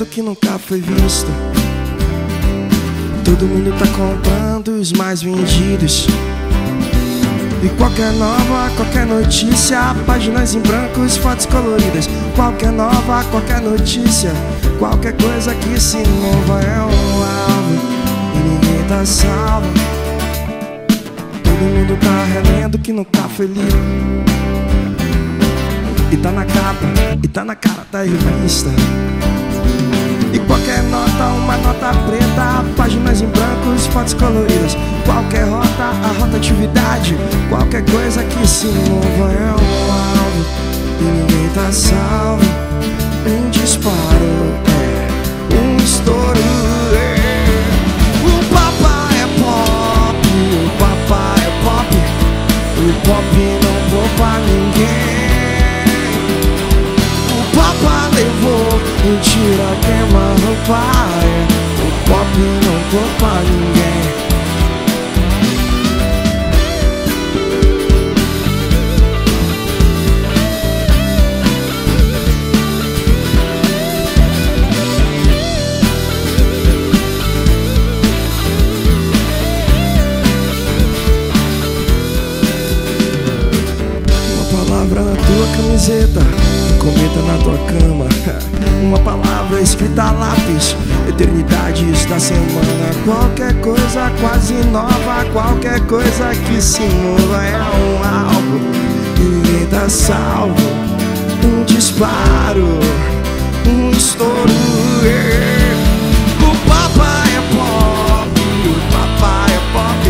rendendo que nunca foi visto. Todo mundo tá comprando os mais vendidos. E qualquer nova, qualquer notícia, páginas em brancos, fotos coloridas. Qualquer nova, qualquer notícia, qualquer coisa que se mova é um alvo e ninguém tá salvo. Todo mundo tá relendo que nunca foi lido. E tá na capa, e tá na cara da revista. E qualquer nota, uma nota preta, páginas em brancos, fotos coloridas. Qualquer rota, a rotatividade, qualquer coisa que se mova é um alvo e ninguém tá salvo. Um disparo, um estouro, O papai é pop, o papai é pop. O pop não poupa ninguém. O papai levou um tiro a queima-roupa. O pop não poupa ninguém. Na tua camiseta, cometa na tua cama. Uma palavra escrita a lápis, eternidades da semana. Qualquer coisa quase nova, qualquer coisa que se mova é um alvo e ninguém tá salvo. Um disparo, um estouro, O papai é pop, o papai é pop.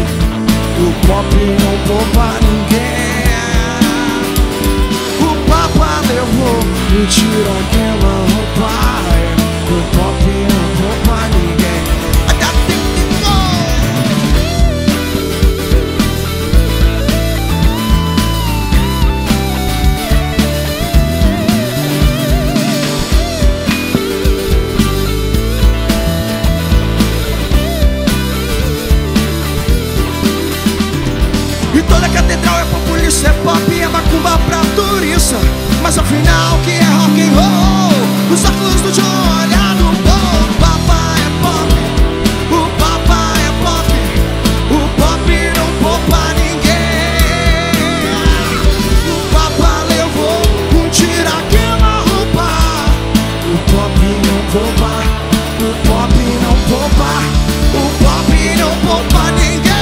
O pop não poupa ninguém. Levou um tiro a queima-roupa. O pop não poupa ninguém. I got to go. E toda catedral é populista, é pop, é macumba pra turista. Mas afinal que é rock and roll, os óculos do John olhado bom. O papai é pop, o papai é pop. O pop não poupa ninguém. O papai levou um tiro a queima-roupa. O pop não poupa, o pop não poupa. O pop não poupa ninguém.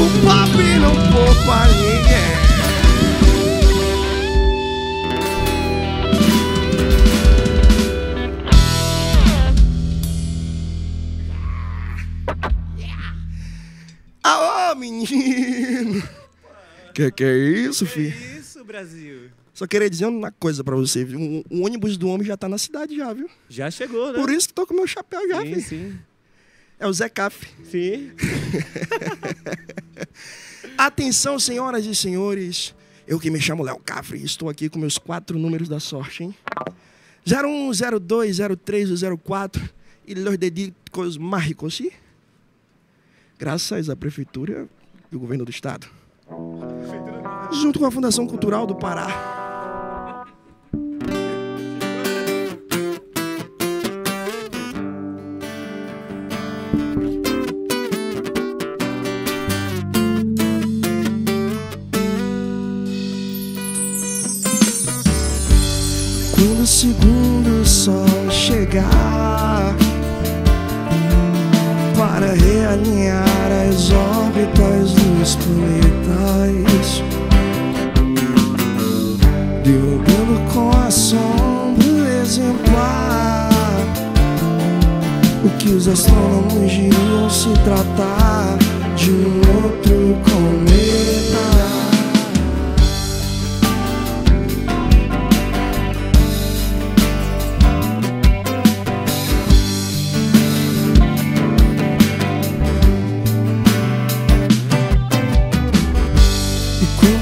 O pop não poupa ninguém. Aô, menino! Que é isso, filho? Que isso, Brasil? Só queria dizer uma coisa pra você, viu? O ônibus do homem já tá na cidade já, viu? Já chegou, né? Por isso que tô com meu chapéu já, sim, filho. sim. É o Zé Caf. Sim. Atenção, senhoras e senhores. Eu que me chamo Léo Cafre e estou aqui com meus 4 números da sorte, hein? 01, 02, 03, 04 e los dedicos mágicos, sim? Graças à Prefeitura e o Governo do Estado. Junto com a Fundação Cultural do Pará. Quando o segundo sol chegar para realinhar as órbitas dos planetas, derrubando com assombro exemplar o que os astrônomos diriam se tratar de um outro cometa.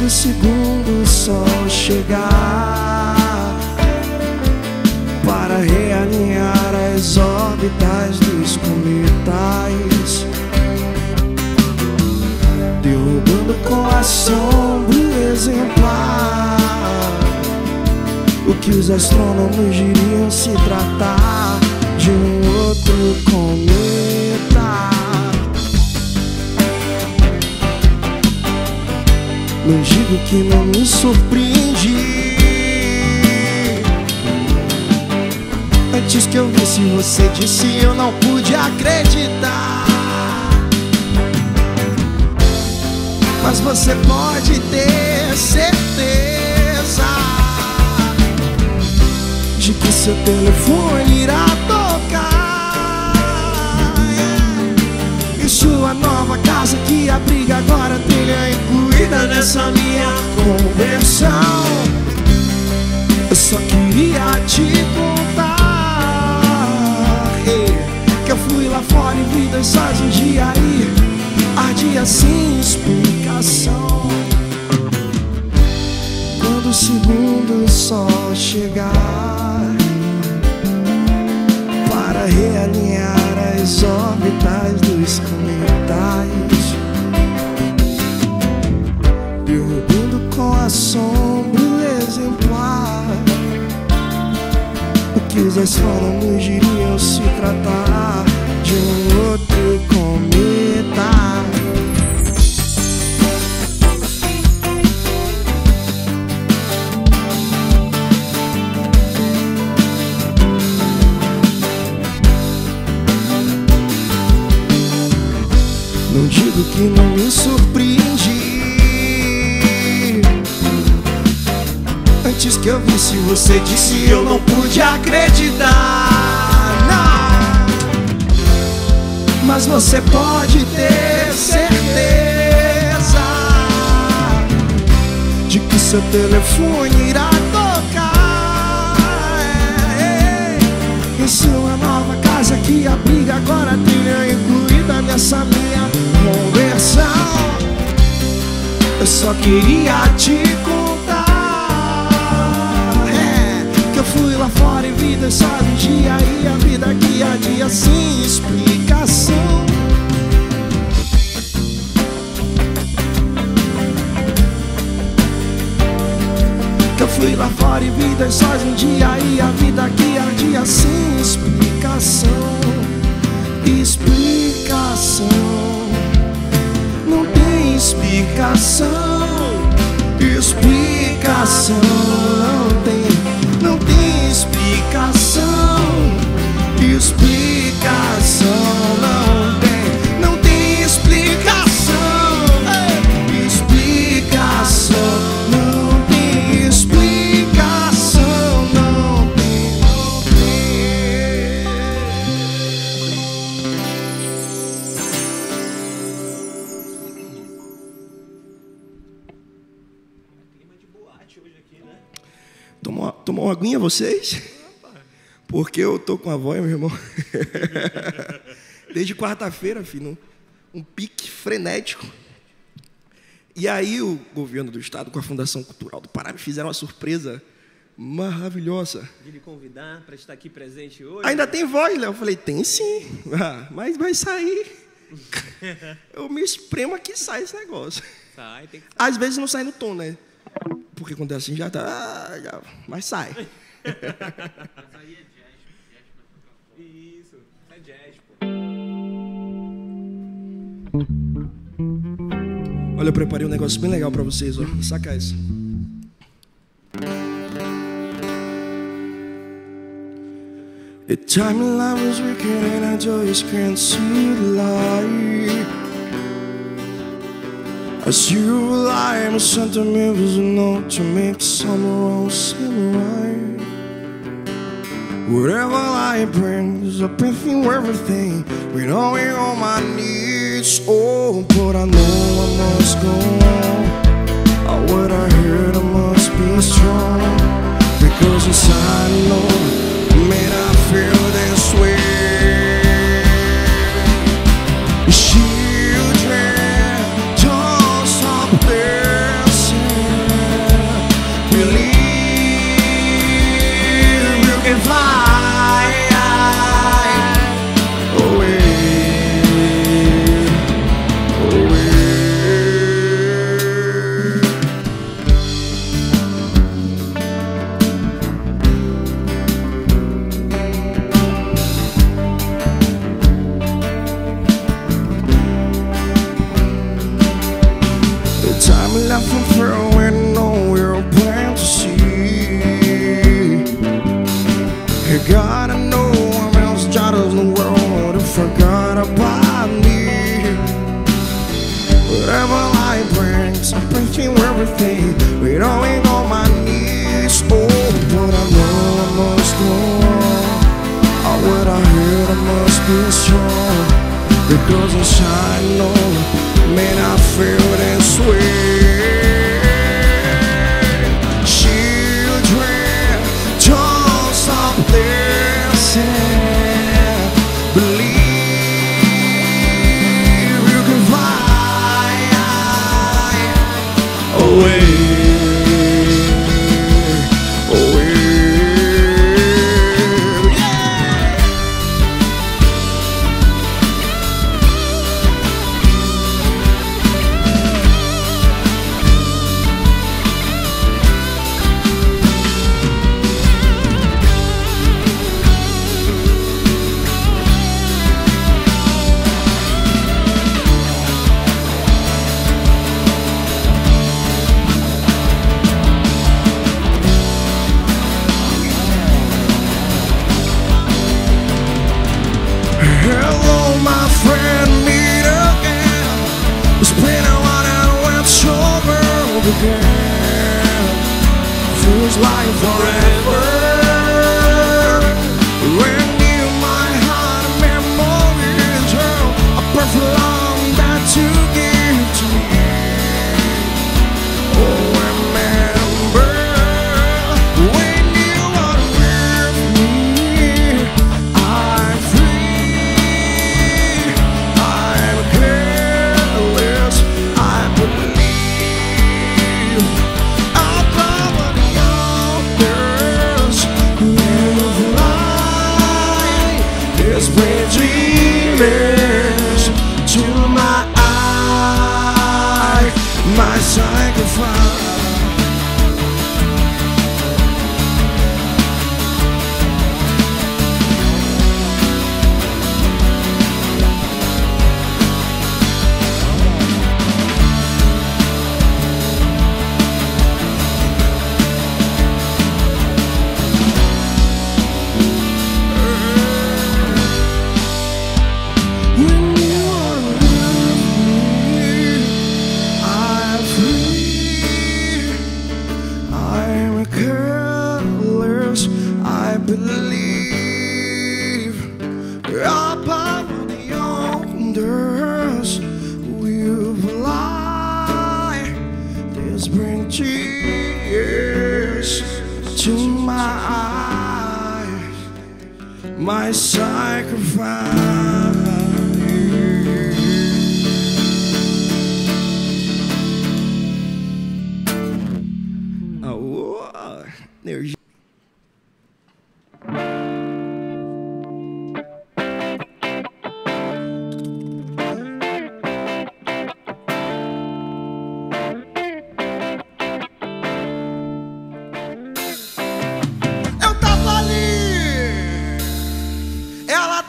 O segundo sol chegar para realinhar as órbitas dos cometas, derrubando com assombro exemplar que os astrônomos diriam se tratar de um outro cometa. Não digo que não me surpreendi. Antes que eu visse você disse, eu não pude acreditar. Mas você pode ter certeza de que seu telefone irá tocar em sua nova casa que abriga agora trilha incluída nessa minha conversão. Eu só queria te contar que eu fui lá fora e vi dois sóis um dia aí, ardia sem explicação. Quando o segundo sol chegar para realinhar as órbitas dos cometais, derrubando com assombro exemplar o que os astrônomos diriam se tratar de um outro cometa. Não digo que não me surpreendi. Antes que eu visse você disse, eu não pude acreditar. Não. Mas você pode ter certeza de que seu telefone irá tocar em sua nova casa que abriga agora a trilha incluída nessa minha conversão. Eu só queria te contar que eu fui lá fora e vi dois sóis um dia e a vida que adia sem explicação. Que eu fui lá fora e vi dois sóis um dia e a vida que ardia sem explicação. Explicação, não tem explicação. Explicação, não tem explicação. Explicação, não tem explicação. Explicação, não tem explicação, não tem. Clima de boate hoje aqui, né? Tomou uma aguinha vocês? Porque eu tô com a voz, meu irmão. Desde quarta-feira, filho, um pique frenético. E aí o governo do estado, com a Fundação Cultural do Pará, me fizeram uma surpresa maravilhosa. De lhe convidar para estar aqui presente hoje. Ainda tem voz, Léo? Eu falei, tem sim. Mas vai sair. Eu me espremo que sai esse negócio. Sai, tem que... Às vezes não sai no tom, né? Porque quando é assim já tá... Mas sai. Isso, é jazz, pô. Olha, eu preparei um negócio bem legal pra vocês, ó. Saca isso. The timeline was wicked and I just can't see the light. As you lie, my sentiment was a note to make some wrong seem right. Whatever life brings, I've been through everything, knowing all my needs. Oh, but I know I must go on. What I heard, I must be strong, because inside I know, man, I feel this way. Children, don't stop dancing. Believe you can fly away, away. this wrong, because inside I know, man, I feel this way. Children, don't stop dancing. Believe you can fly away. Hello, my friend, meet again. It's been a while and it's over again. Feels like forever. When you my heart memories, a perfect love that you give to me. Oh, remember when you are with me, I'm free. I'm careless, I believe. I'll cover the others who fly. This brings dreamers to my eyes, my sacrifice. When you are with me, I'm free. I'm careless, I believe. Above the yonders will fly. This brings tears to my eyes, my sacrifice. Oh, there's eu tava ali, ela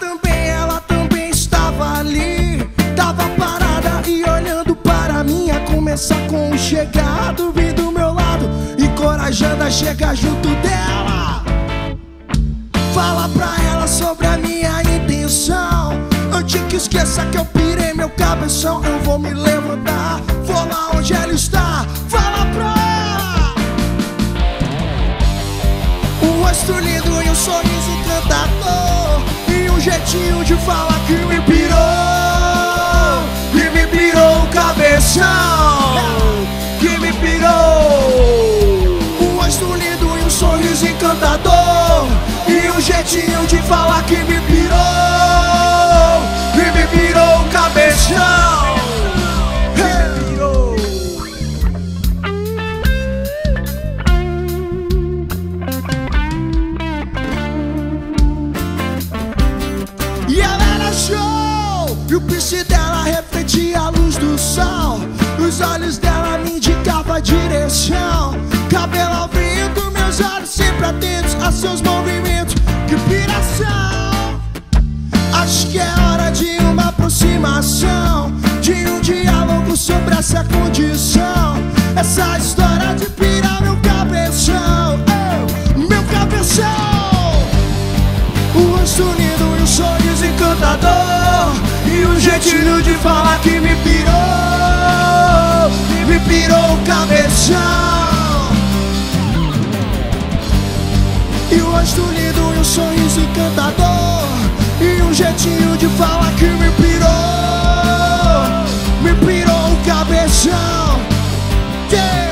também estava ali. Tava parada e olhando para mim, a começar com o chegar, dormir do meu lado, encorajando a chegar junto dela. Fala pra ela sobre a minha intenção, antes que esqueça que eu pirei meu cabeção. Eu vou me levantar, vou lá onde ela está. Fala pra ela. Um rosto lindo e um sorriso encantador, e um jeitinho de falar que me pirou, que me pirou o cabeção, que me pirou. Um rosto lindo e um sorriso encantador, e um jeitinho de falar que me pirou, que me pirou o cabeção. E ela era show, e o piercing dela refletia a luz do sol. Os olhos dela me indicavam a direção. Cabelo ao vento, meus olhos sempre atentos a seus movimentos. Que piração! Acho que é hora de uma aproximação, de um diálogo sobre essa condição. Essa história de pirar meu cabeção, oh, meu cabeção. O rosto lindo e um sorriso encantador, e um jeitinho de falar que me pirou o cabeção. E o rosto lindo e um sorriso encantador, e um jeitinho de falar que me pirou o cabeção. Yeah.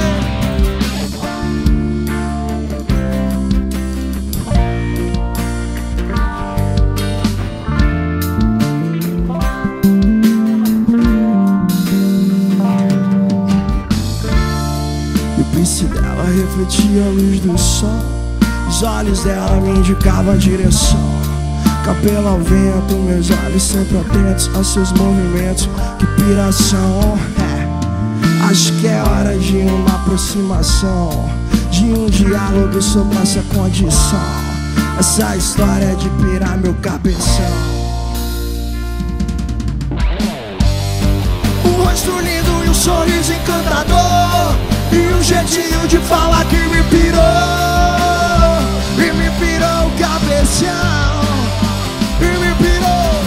E o piercing dela refletia a luz do sol, os olhos dela me indicavam a direção. Cabelo ao vento, meus olhos sempre atentos aos seus movimentos. Que piração, acho que é hora de uma aproximação, de um diálogo sobre essa condição. Essa história de pirar meu cabeção. Um rosto lindo e um sorriso encantador, e um jeitinho de falar que me pirou. E me pirou o cabeção. E me pirou.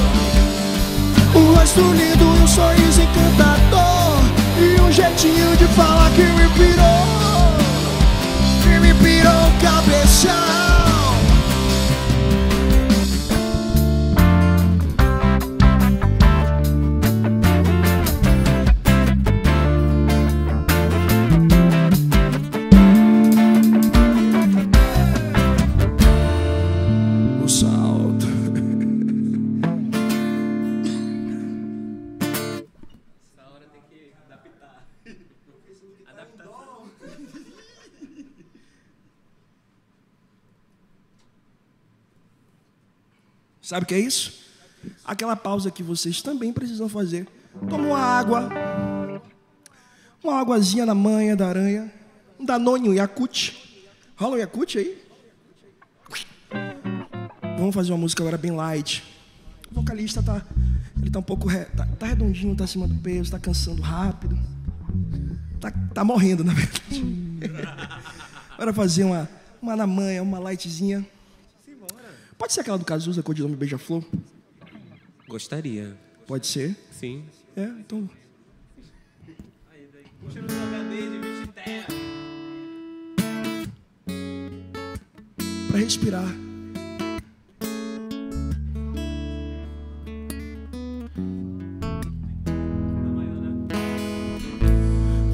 Um rosto lindo e um sorriso encantador, e um jeitinho de falar que me pirou. E me pirou o cabeção. Sabe o que é isso? Aquela pausa que vocês também precisam fazer. Toma uma água, uma águazinha na manha da aranha, um Danone, um Yakult. Rola um Yakult aí? Vamos fazer uma música agora bem light. O vocalista tá um pouco tá redondinho, tá acima do peso, tá cansando rápido. Tá morrendo, na verdade. Bora fazer uma na manha, uma lightzinha. Pode ser aquela do Cazuza, Codilome Beija-Flor? Gostaria. Pode ser? Sim. É, então... Puxa no HD de 20 terra. Pra respirar.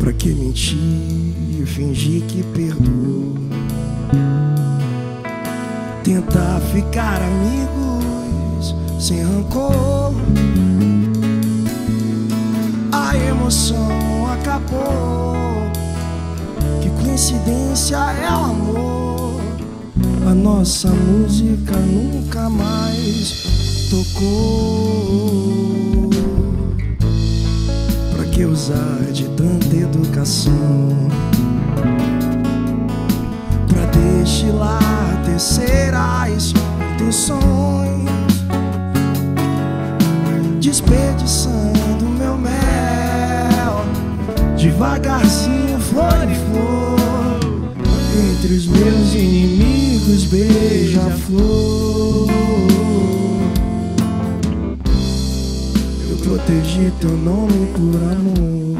Pra que mentir, fingir que perdoou, tentar ficar amigos sem rancor. A emoção acabou. Que coincidência é o amor. A nossa música nunca mais tocou. Pra que usar de tanta educação pra destilar terceiras intenções, desperdiçando meu mel devagarzinho, flor em flor, entre os meus inimigos, beija-flor. Eu protegi teu nome por amor,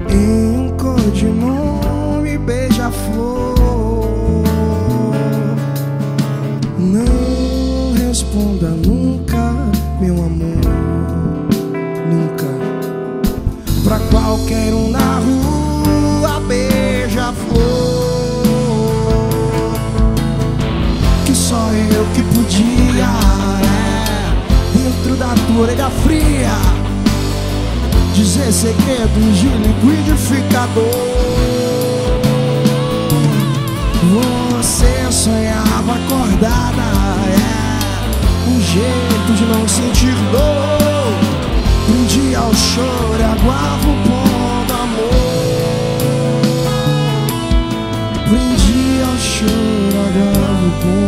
em um codinome beija-flor. Não responda nunca, meu amor, nunca, pra qualquer um na rua, beija-flor. Que só eu que podia, dentro da tua orelha fria, dizer segredos de liquidificador. Você sonhava acordada, um jeito de não sentir dor. Prendia ao choro e aguava o pão do amor. Prendia ao choro e aguava o pão.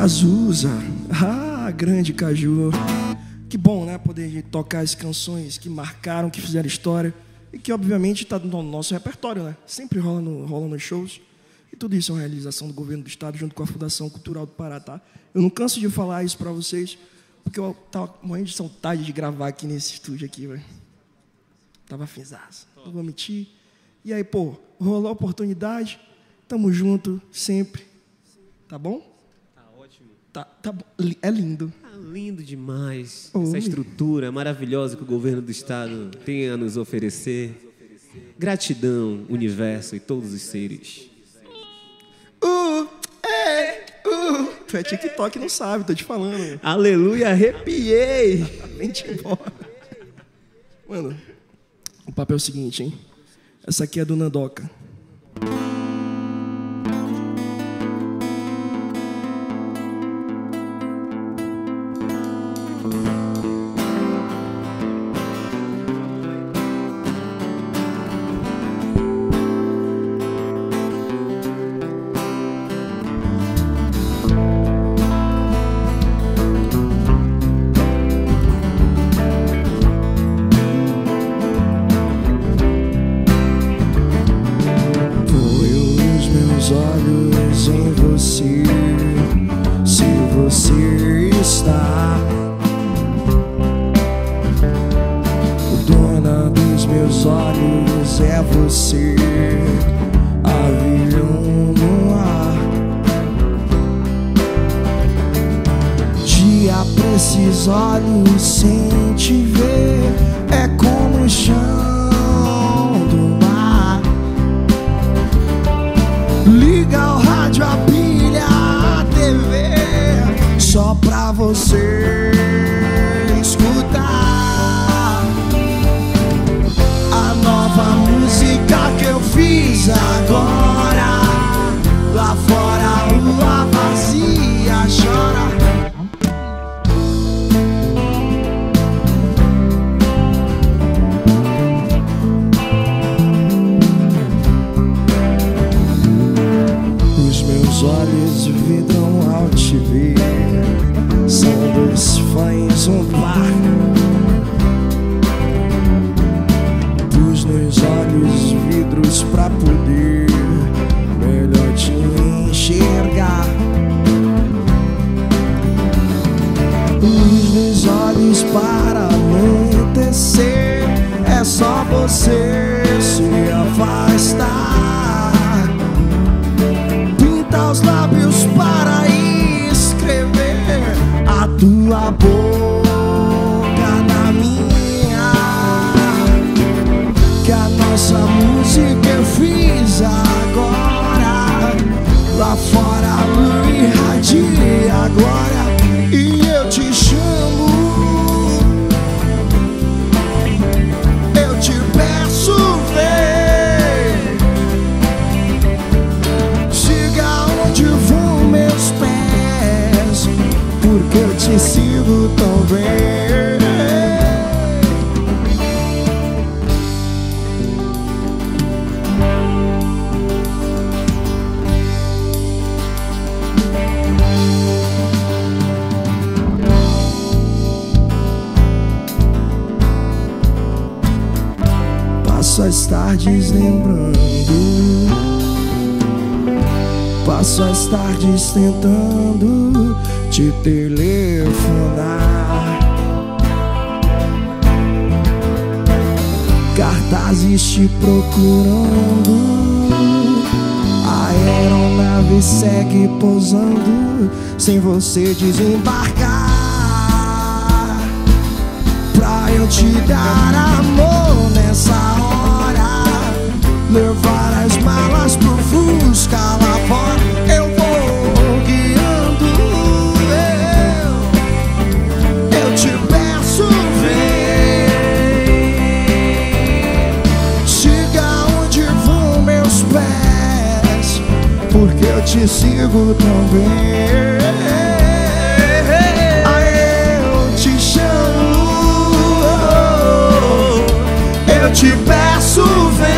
Cazuza, grande Caju. Que bom, né, poder tocar as canções que marcaram, que fizeram história e que obviamente está no nosso repertório, né? Sempre rola nos shows. E tudo isso é uma realização do governo do estado junto com a Fundação Cultural do Pará, tá? Eu não canso de falar isso para vocês, porque eu tava morrendo de saudade de gravar aqui nesse estúdio aqui, velho. Tava afinzaço, não vou mentir. E aí, pô, rolou a oportunidade, tamo junto sempre, tá bom? Tá ótimo. Tá bom, é lindo. Lindo demais. Essa estrutura maravilhosa que o governo do estado tem a nos oferecer. Gratidão, universo e todos os seres. Tu é TikTok, não sabe, tô te falando. Aleluia, arrepiei. Vem-te embora. Mano, o papo é o seguinte, hein? Essa aqui é do Nandoca. Olhos em você, se você está dona dos meus olhos, é você, avião no ar. Dia pra esses olhos sem te ver é como o chão do mar. Liga o rádio, a pilha, a TV, só pra você escutar a nova música que eu fiz agora. Lá fora a lua vazia chora. Os olhos vidram ao te ver, são dois fãs, um par. Pus nos olhos vidros pra poder melhor te enxergar. Pus nos olhos para anoitecer, é só você se afastar. Os lábios para escrever a tua boca na minha, que a nossa música eu fiz agora. Lá fora a lua irradia agora e eu te chamo, eu te peço vem. Onde vão meus pés, porque eu te sigo tão bem. Passo as tardes lembrando, passo as tardes tentando te telefonar, cartazes te procurando, a aeronave segue pousando sem você desembarcar. Pra eu te dar amor nessa hora, levar as malas pro Fusca lá fora, eu vou guiando. Eu te peço vem, siga onde vão meus pés, porque eu te sigo tão bem. Eu te chamo, eu te peço vem,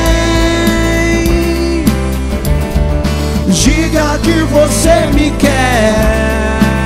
diga que você me quer.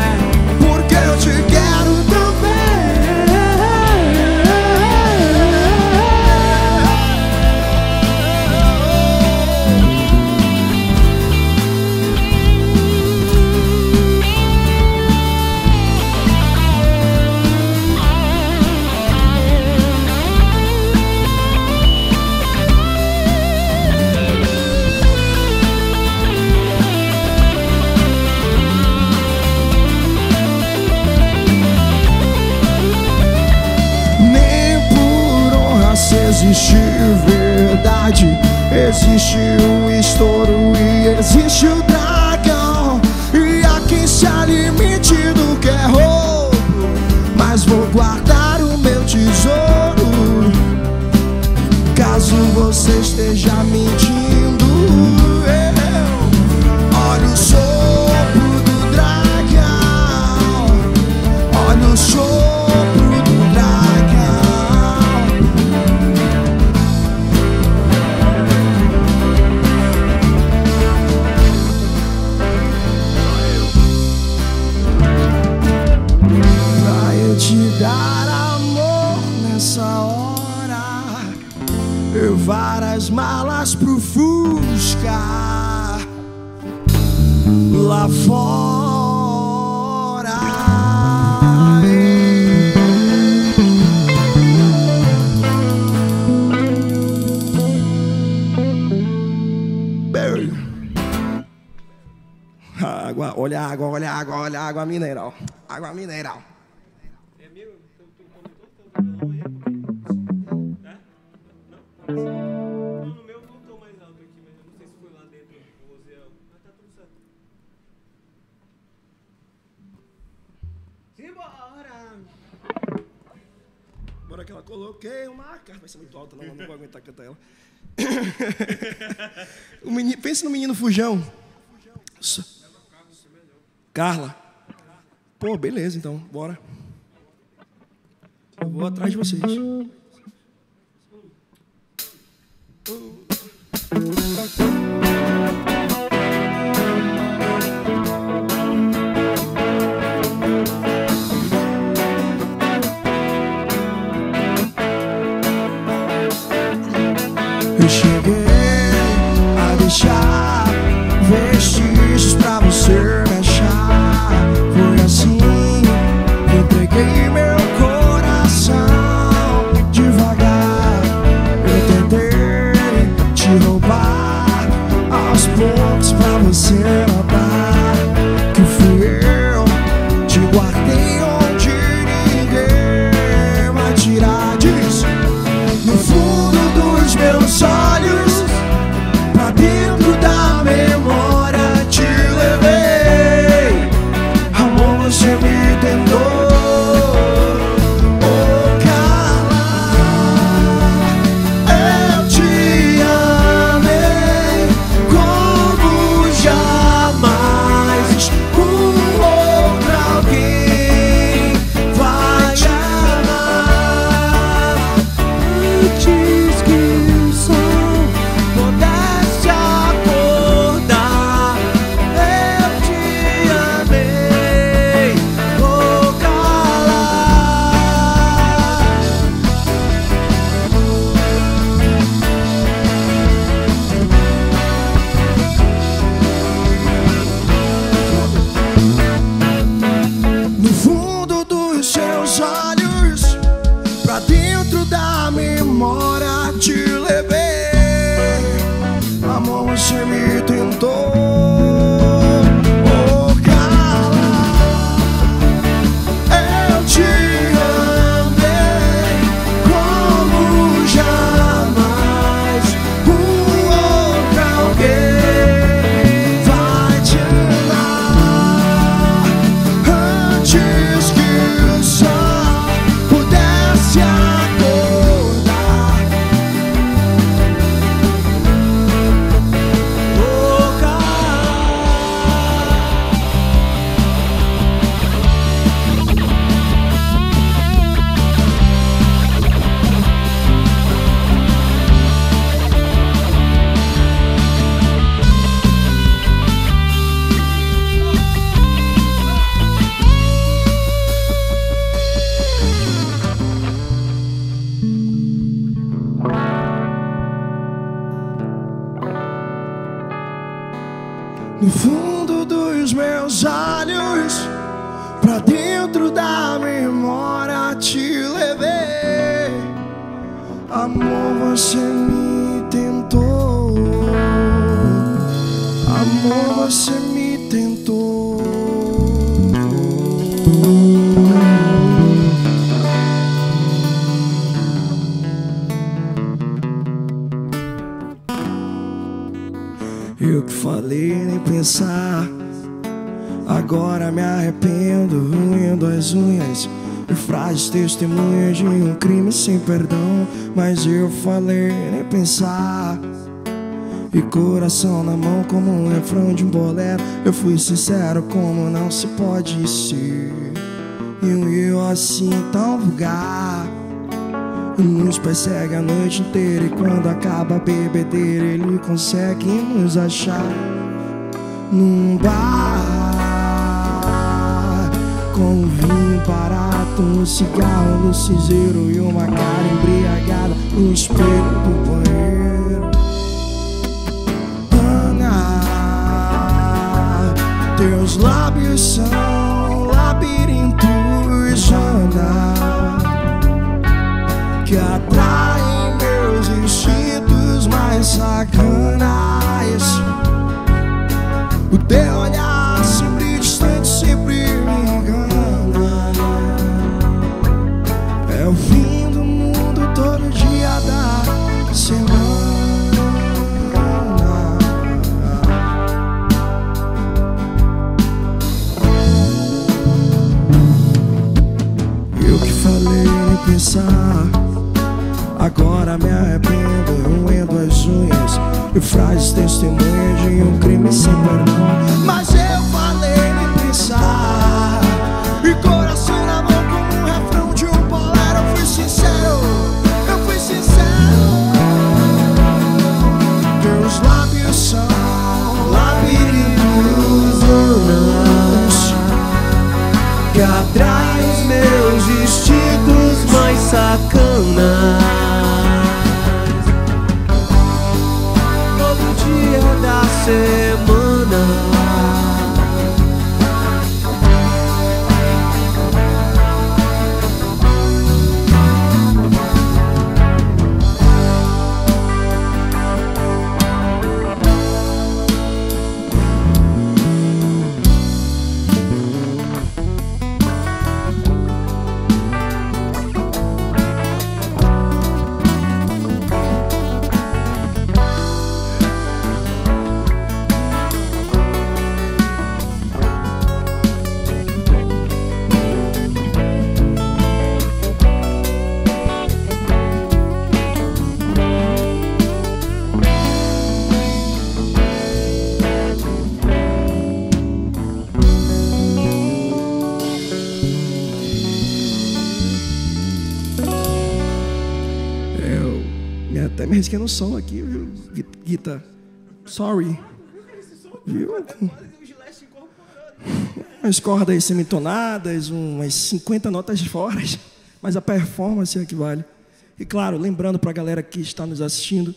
existe verdade, existe o estouro e existe o dragão. E há quem se alimente do que é roubo, mas vou guardar o meu tesouro. Caso você esteja mentindo, olha o sopro do dragão, olha o sopro do dragão. Pra eu te dar amor nessa hora, eu várias malas pro Fusca lá fora. Água, olha a água, olha a água, olha a água mineral. Água mineral. É meu? Tu comentou? Não, no meu não tô mais alto aqui, mas eu não sei se foi lá dentro o Oziel. Mas tá tudo certo. Simbora! Bora que ela coloquei uma carta. Vai ser muito alta, não vou aguentar cantar ela. O menino, pensa no menino Fujão. Carla. Pô, beleza, então, bora. Eu vou atrás de vocês. Eu cheguei a deixar vestígios pra você me achar. Foi assim que entreguei meu coração devagar. Eu tentei te roubar aos poucos pra você notar que fui eu, te guardei onde ninguém vai tirar disso. No fundo dos meus olhos, pra dentro da memória te levei. Amor, você me tentou. Oh, Carla, eu te amei como jamais outro alguém vai te amar. Antes que o sol pudesse acordar, eu te amei, oh, Carla. No fundo dos seus olhos, pra dentro da memória te levei. Amor, você me tentou. Oh, Carla, eu te amei como jamais outro alguém vai te amar. Antes que o sol pudesse acordar, oh, Carla. No fundo dos meus olhos, pra dentro da memória te levei. Amor, você me tentou. Amor, você me tentou. falei nem pensar. Agora me arrependo, roendo as unhas e frases testemunhas de um crime sem perdão. Mas eu falei nem pensar. E coração na mão como um refrão de um bolero. Eu fui sincero como não se pode ser. E um eu assim tão vulgar nos persegue a noite inteira. E quando acaba a bebedeira ele consegue nos achar num bar com um vinho barato, um cigarro no cinzeiro e uma cara embriagada no espelho do banheiro. Ana, teus lábios são labirintos, Ana, que atraem meus instintos mais sacanais. O teu olhar sempre distante, sempre me engana. É o fim do mundo todo dia da semana. Eu que falei nem pensar. Agora me arrependo, roendo as unhas e frases testemunhas de um crime sem perdão. Mas eu falei nem pensar. E coração na mão como um refrão de um bolero. Eu fui sincero, eu fui sincero. Teus lábios são labirintos que atraem os meus instintos mais sacanas. Todo dia da semana. Até me risquei no som aqui, viu, Guita? Sorry. Viu? Umas cordas aí semitonadas, umas 50 notas fora, mas a performance é que vale. E claro, lembrando para a galera que está nos assistindo,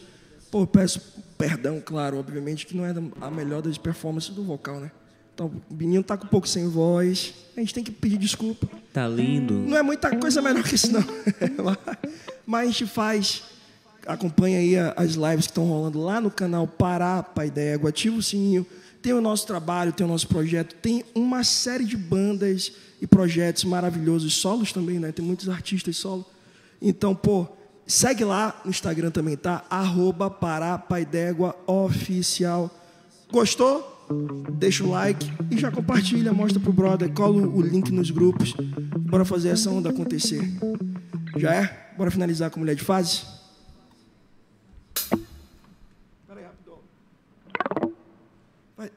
pô, peço perdão, claro, obviamente, que não é a melhor das performances do vocal, né? Então, o menino tá com um pouco sem voz, a gente tem que pedir desculpa. Tá lindo. Não é muita coisa melhor que isso, não. Mas a gente faz... Acompanha aí as lives que estão rolando lá no canal Pará Pai d'Égua, ativa o sininho, tem o nosso trabalho, tem o nosso projeto, tem uma série de bandas e projetos maravilhosos, solos também, né? Tem muitos artistas solo. Então, pô, segue lá no Instagram também, tá? @Pará Pai d'Égua oficial. Gostou? Deixa o like e já compartilha, mostra pro brother, cola o link nos grupos. Bora fazer essa onda acontecer. Já é? Bora finalizar com Mulher de Fase?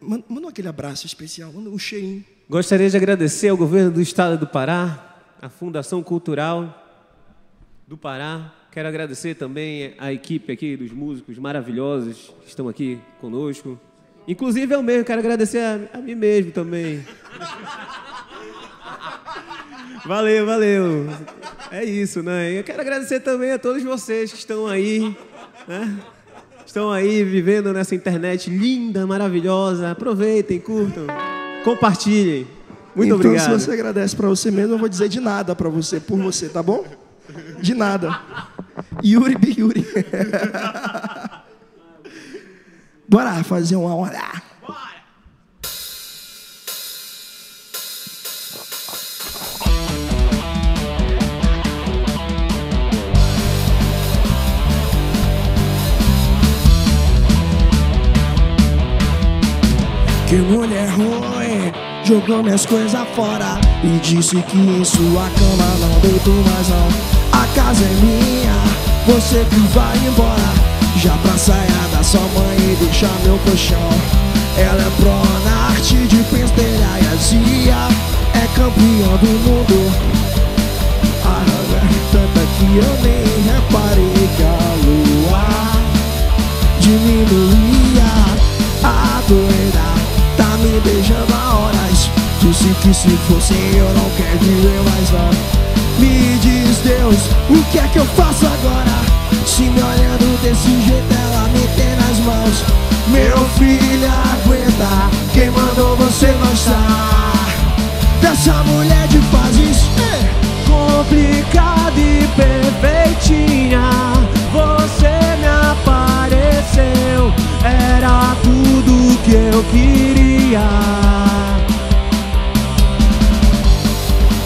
Manda aquele abraço especial, manda um cheirinho. Gostaria de agradecer ao governo do estado do Pará, à Fundação Cultural do Pará. Quero agradecer também à equipe aqui dos músicos maravilhosos que estão aqui conosco. Inclusive eu mesmo, quero agradecer a mim mesmo também. Valeu, valeu. É isso, né? Eu quero agradecer também a todos vocês que estão aí, né? Estão aí vivendo nessa internet linda, maravilhosa. Aproveitem, curtam, compartilhem. Muito obrigado. Então, se você agradece para você mesmo, eu vou dizer de nada para você, por você, tá bom? De nada. Yuri Bi Yuri. Bora fazer uma hora. Que mulher ruim, jogou minhas coisas fora e disse que em sua cama não deito mais não. A casa é minha, você que vai embora. Já pra saia da sua mãe e deixar meu colchão. Ela é pró na arte de pentear e azia, é campeã do mundo. A raiva é tanta que eu nem reparei que a lua diminuía. A doida tá me beijando há horas. Disse que se fosse eu não quero viver mais não. Me diz Deus, o que é que eu faço agora? Se me olhando desse jeito ela me tem nas mãos. Meu filho aguenta, quem mandou você gostar dessa mulher de fases complicada e perfeitinha? Você me apareceu, era tudo que eu queria.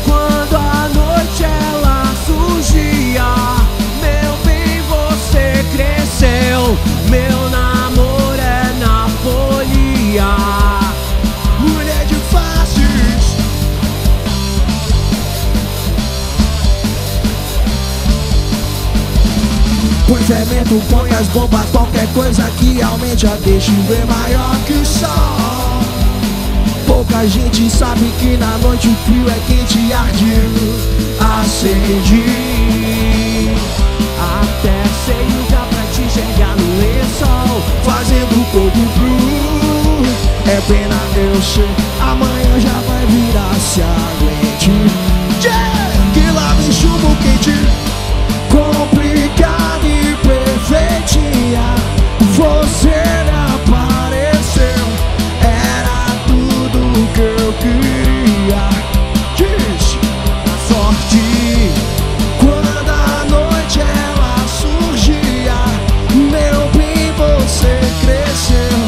Quando a noite ela surgia, meu bem, você cresceu. Meu namoro é na folia. Mulher de faces, põe fermento, põe as bombas, qualquer coisa que aumente a deixe ver maior que o sol. Pouca gente sabe que na noite o frio é quente, arde, acende. Até sei lugar pra te chegar no lençol, Fazendo fogo cru. É pena eu sei, amanhã já vai virar, se aguente. Que lá vem chumbo quente, complicada e perfeitinha. Você me apareceu, era tudo que eu queria. Diz a sorte, quando a noite ela surgia, meu bem, você cresceu.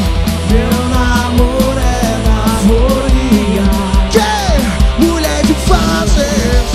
Meu namoro é na folia. Mulher de fases,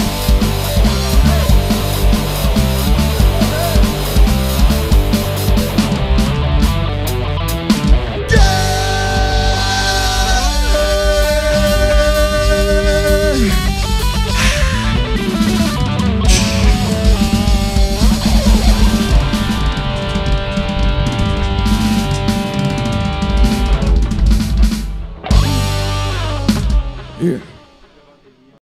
yeah.